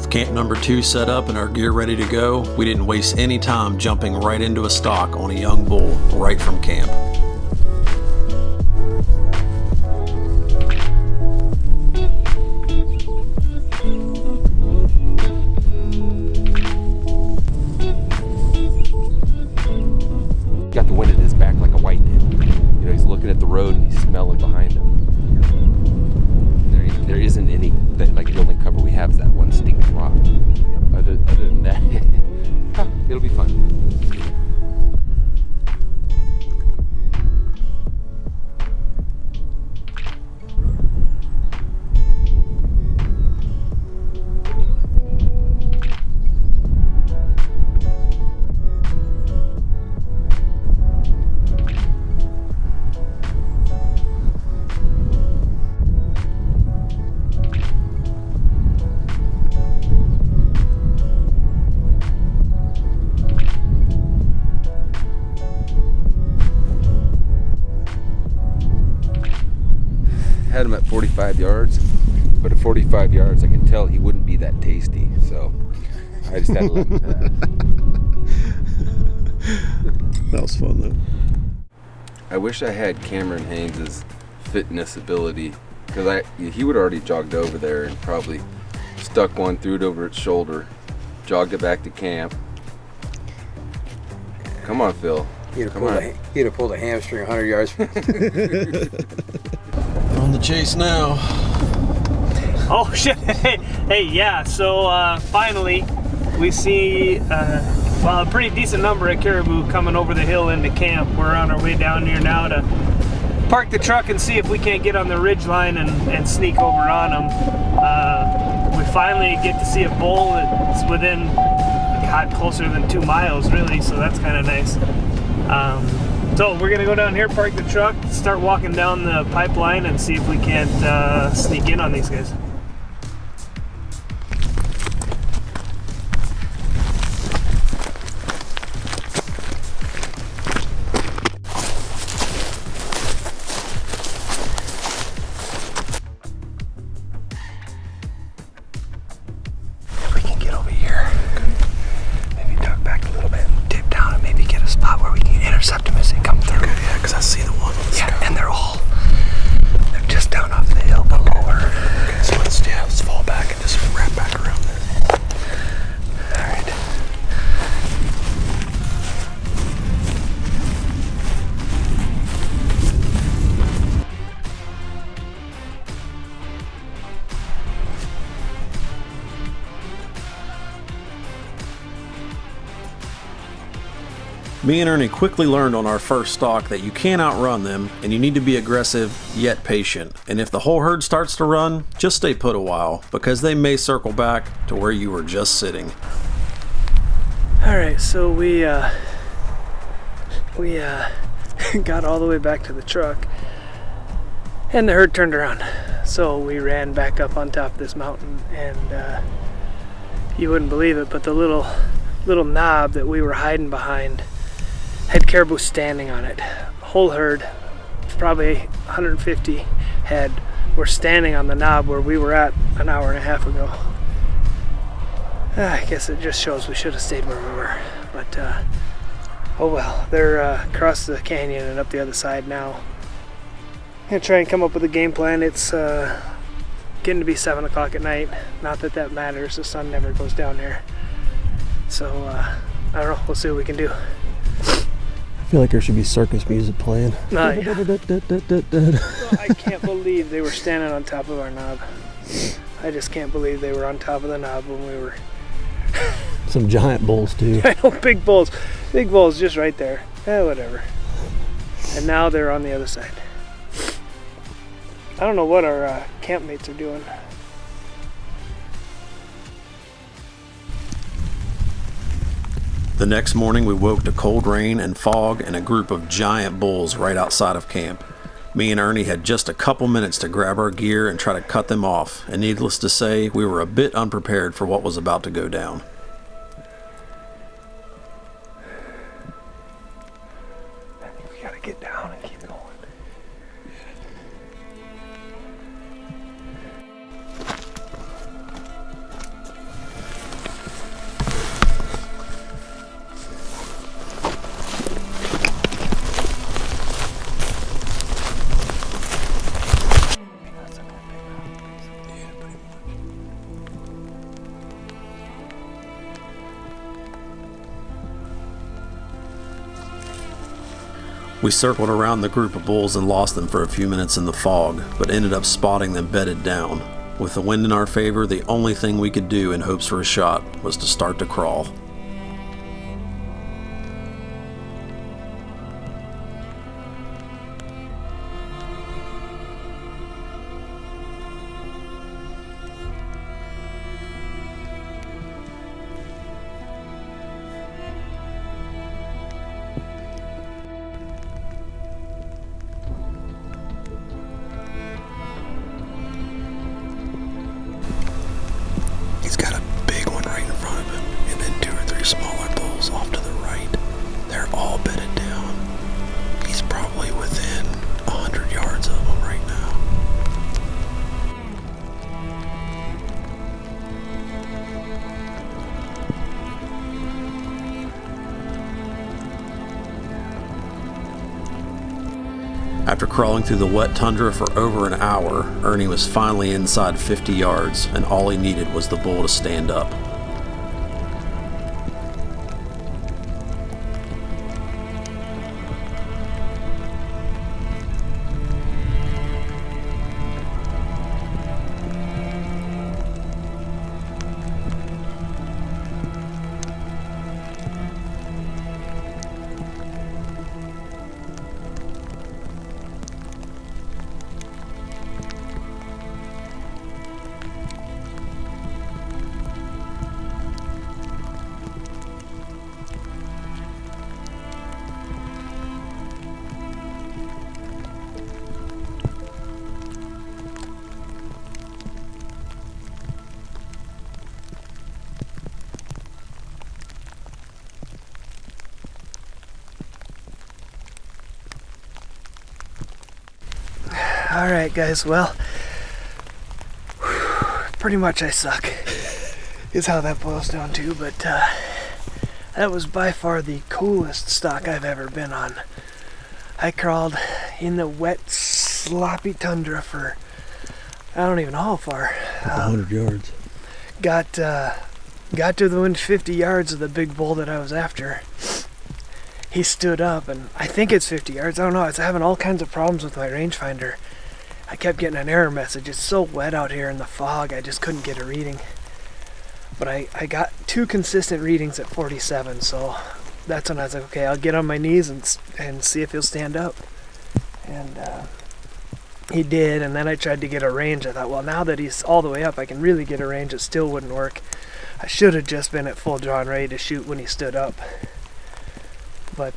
With camp number 2 set up and our gear ready to go, we didn't waste any time jumping right into a stalk on a young bull right from camp. Got the wind at his back like a white did. You know, he's looking at the road and he's smelling behind him. There isn't any, like the only cover we have is that one stinking rock. Other than that, it'll be fun. Had him at 45 yards, but at 45 yards I could tell he wouldn't be that tasty, so I just had to let him pass. That was fun though. I wish I had Cameron Haynes' fitness ability, because he would already jogged over there and probably stuck one, threw it over its shoulder, jogged it back to camp. Come on, Phil. He'd have pulled a hamstring 100 yards. On the chase now. Oh shit! Hey, yeah. So finally, we see a pretty decent number of caribou coming over the hill into camp. We're on our way down here now to park the truck and see if we can't get on the ridge line and sneak over on them. We finally get to see a bull that's within, God, closer than 2 miles, really. So that's kind of nice. So we're gonna go down here, park the truck, start walking down the pipeline and see if we can't sneak in on these guys. If we can get over here, maybe duck back a little bit and dip down and maybe get a spot where we can intercept them as they come through. Okay, yeah, because I see the one. And they're just down off the hill below her. Okay, so let's fall back and just wrap back around this. All right. Me and Ernie quickly learned on our first stalk that you can't outrun them, and you need to be aggressive yet patient. And if the whole herd starts to run, just stay put a while, because they may circle back to where you were just sitting. All right, so we got all the way back to the truck, and the herd turned around. So we ran back up on top of this mountain, and you wouldn't believe it, but the little knob that we were hiding behind had caribou standing on it. The whole herd, probably 150 head, were standing on the knob where we were at an hour and a half ago. I guess it just shows we should have stayed where we were, but oh well. They're across the canyon and up the other side now. I'm gonna try and come up with a game plan. It's getting to be 7 o'clock at night. Not that that matters, the sun never goes down here. So I don't know, we'll see what we can do. I feel like there should be circus music playing. Yeah. I can't believe they were standing on top of our knob. I just can't believe they were on top of the knob when we were... Some giant bulls too. I know, big bulls. Big bulls just right there. Whatever. And now they're on the other side. I don't know what our campmates are doing. The next morning we woke to cold rain and fog and a group of giant bulls right outside of camp. Me and Ernie had just a couple minutes to grab our gear and try to cut them off, and needless to say, we were a bit unprepared for what was about to go down. I think we gotta get down and keep going. We circled around the group of bulls and lost them for a few minutes in the fog, but ended up spotting them bedded down. With the wind in our favor, the only thing we could do in hopes for a shot was to start to crawl. He's got a big one right in front of him, and then 2 or 3 smaller bulls off to the right. They're all bedded down. He's probably within 100 yards of them right now. After crawling through the wet tundra for over an hour, Ernie was finally inside 50 yards, and all he needed was the bull to stand up. Alright guys, well, pretty much I suck is how that boils down to, but that was by far the coolest stalk I've ever been on. I crawled in the wet, sloppy tundra for, I don't even know how far. 100 yards. Got to within 50 yards of the big bull that I was after. He stood up, and I think it's 50 yards. I don't know. I was having all kinds of problems with my rangefinder. I kept getting an error message. It's so wet out here in the fog, I just couldn't get a reading. But I got 2 consistent readings at 47, so that's when I was like, okay, I'll get on my knees and see if he'll stand up. And he did, and then I tried to get a range. I thought, well, now that he's all the way up, I can really get a range. It still wouldn't work. I should have just been at full draw and ready to shoot when he stood up. But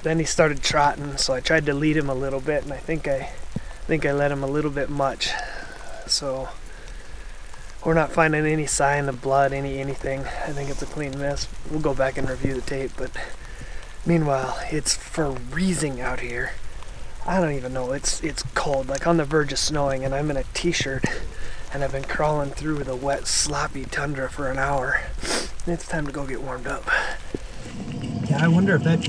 then he started trotting, so I tried to lead him a little bit, and I think I let him a little bit much. So we're not finding any sign of blood, anything. I think it's a clean miss. We'll go back and review the tape, but meanwhile, it's freezing out here. I don't even know. It's cold, like on the verge of snowing, and I'm in a t-shirt, and I've been crawling through the wet, sloppy tundra for an hour. It's time to go get warmed up. Yeah, I wonder if that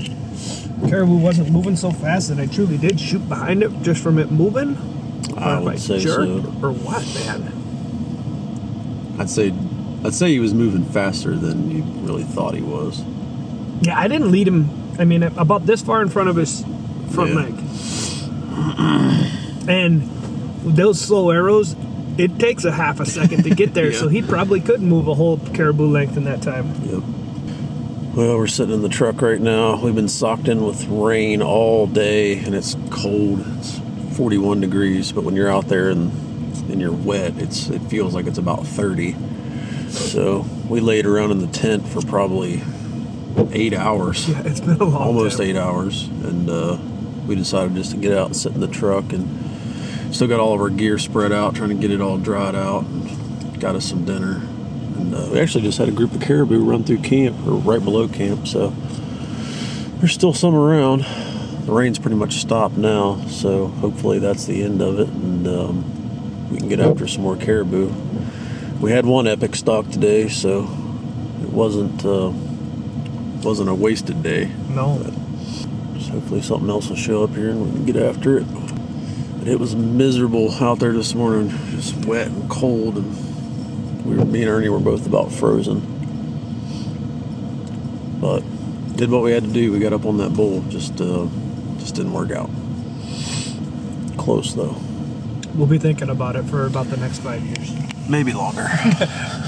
caribou wasn't moving so fast that I truly did shoot behind it just from it moving. I would say so. Or what, man? I'd say he was moving faster than you really thought he was. Yeah, I didn't lead him. I mean, about this far in front of his front leg. And those slow arrows, it takes a half a second to get there, so he probably couldn't move a whole caribou length in that time. Yep. Well, we're sitting in the truck right now. We've been socked in with rain all day, and it's cold. It's 41 degrees, but when you're out there and you're wet, it feels like it's about 30. So we laid around in the tent for probably 8 hours. Yeah, it's been a long almost time. 8 hours, and we decided just to get out and sit in the truck, and still got all of our gear spread out, trying to get it all dried out, and got us some dinner. And we actually just had a group of caribou run through camp, or right below camp, so there's still some around. The rain's pretty much stopped now, so hopefully that's the end of it, and we can get after some more caribou. We had one epic stalk today, so it wasn't a wasted day. No. But just hopefully something else will show up here and we can get after it. But it was miserable out there this morning, just wet and cold, and me and Ernie were both about frozen. But Did what we had to do. We got up on that bull. Just didn't work out. Close though. We'll be thinking about it for about the next 5 years. Maybe longer.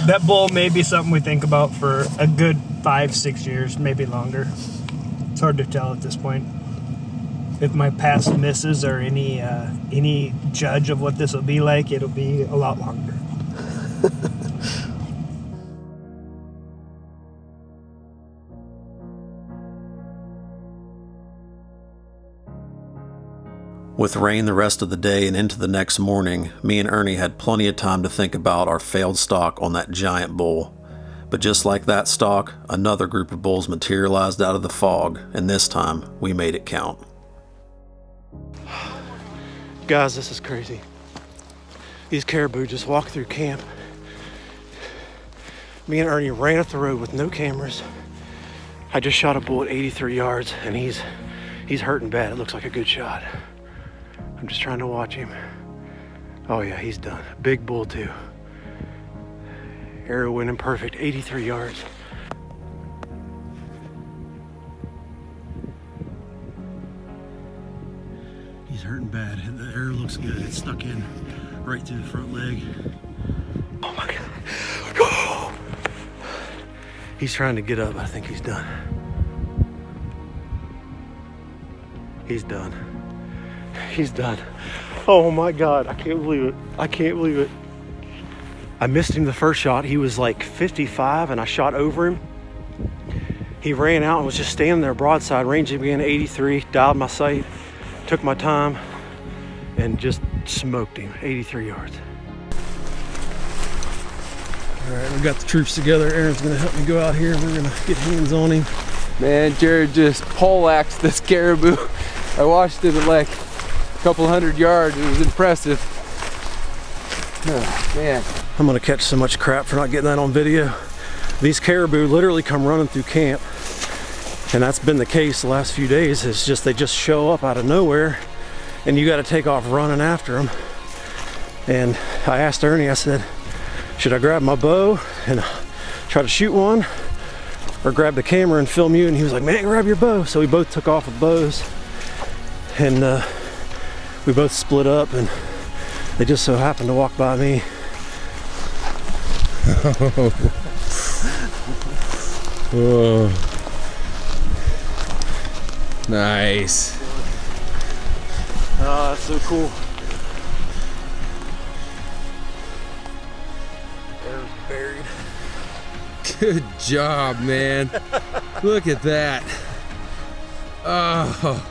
That bull may be something we think about for a good 5-6 years, maybe longer. It's hard to tell at this point. If my past misses are any judge of what this will be like, it'll be a lot longer. With rain the rest of the day and into the next morning, me and Ernie had plenty of time to think about our failed stalk on that giant bull. But just like that stalk, another group of bulls materialized out of the fog, and this time we made it count. Guys, this is crazy. These caribou just walked through camp. Me and Ernie ran up the road with no cameras. I just shot a bull at 83 yards, and he's hurting bad. It looks like a good shot. I'm just trying to watch him. Oh yeah, he's done. Big bull too. Arrow went in perfect, 83 yards. He's hurting bad. The arrow looks good. It's stuck in right through the front leg. Oh my God. Oh! He's trying to get up. I think he's done. He's done. He's done. Oh my God, I can't believe it. I can't believe it. I missed him the first shot. He was like 55 and I shot over him. He ran out and was just standing there broadside, range again 83, dialed my sight, took my time, and just smoked him, 83 yards. All right, we got the troops together. Aaron's gonna help me go out here and we're gonna get hands on him. Man, Jared just poleaxed this caribou. I watched it at like a couple 100 yards. It was impressive. Oh, man. I'm gonna catch so much crap for not getting that on video. These caribou literally come running through camp, and that's been the case the last few days. It's just they just show up out of nowhere and you got to take off running after them. And I asked Ernie, I said, should I grab my bow and try to shoot one or grab the camera and film you? And he was like, man, grab your bow. So we both took off with bows, and we both split up, and they just so happened to walk by me. Whoa. Nice. Oh, that's so cool. There's buried. Good job, man. Look at that. Oh.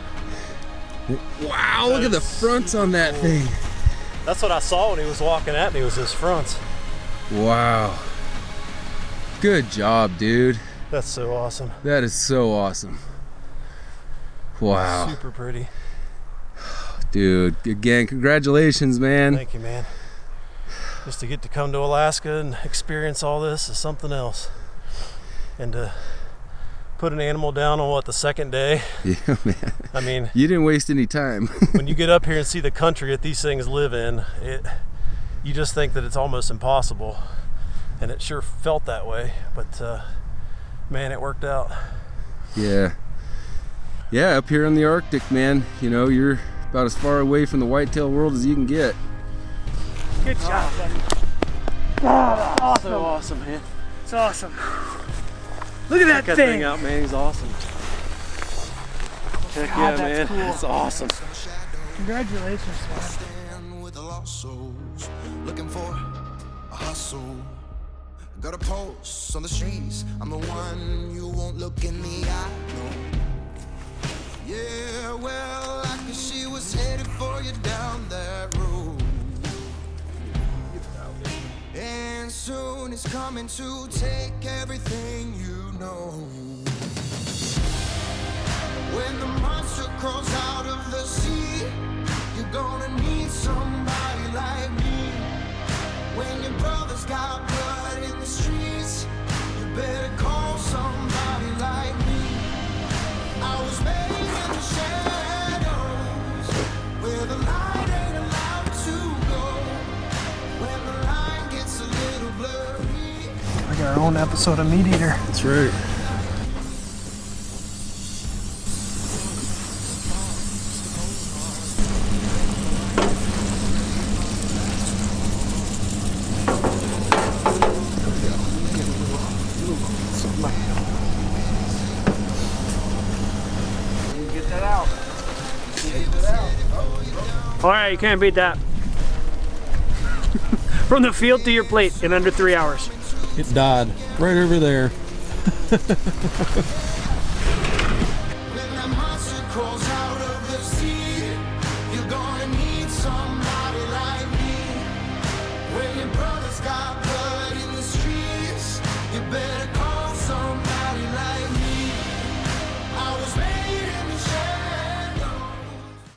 Wow, look at the fronts on that thing. That's what I saw when he was walking at me, was his fronts. Wow. Good job, dude. That's so awesome. That is so awesome. Wow. Super pretty. Dude, again, congratulations, man. Thank you, man. Just to get to come to Alaska and experience all this is something else. And to put an animal down on what, the second day? Yeah, man. I mean, you didn't waste any time. when you get up here and see the country that these things live in, you just think that it's almost impossible. And it sure felt that way, but man, it worked out. Yeah. Yeah, up here in the Arctic, man, you know, you're about as far away from the whitetail world as you can get. Good job, buddy. Awesome. So awesome, man. It's awesome. Look at that Check that thing out, man. He's awesome. Heck yeah, man. Cool. It's awesome. Congratulations, man. Stand with the lost souls, looking for a hustle. Got a pulse on the streets. I'm the one you won't look in the eye. No. Yeah, well, I guess she was headed for you down that road. And soon it's coming to take everything you know. When the monster crawls out of the sea, you're gonna need somebody like me. When your brother's got blood in the streets, you better call somebody like me. I was made in the shadows, where the light ain't allowed to go. When the line gets a little blurry. We got our own episode of Meat Eater. That's right. All right, you can't beat that. From the field to your plate in under 3 hours. It died right over there.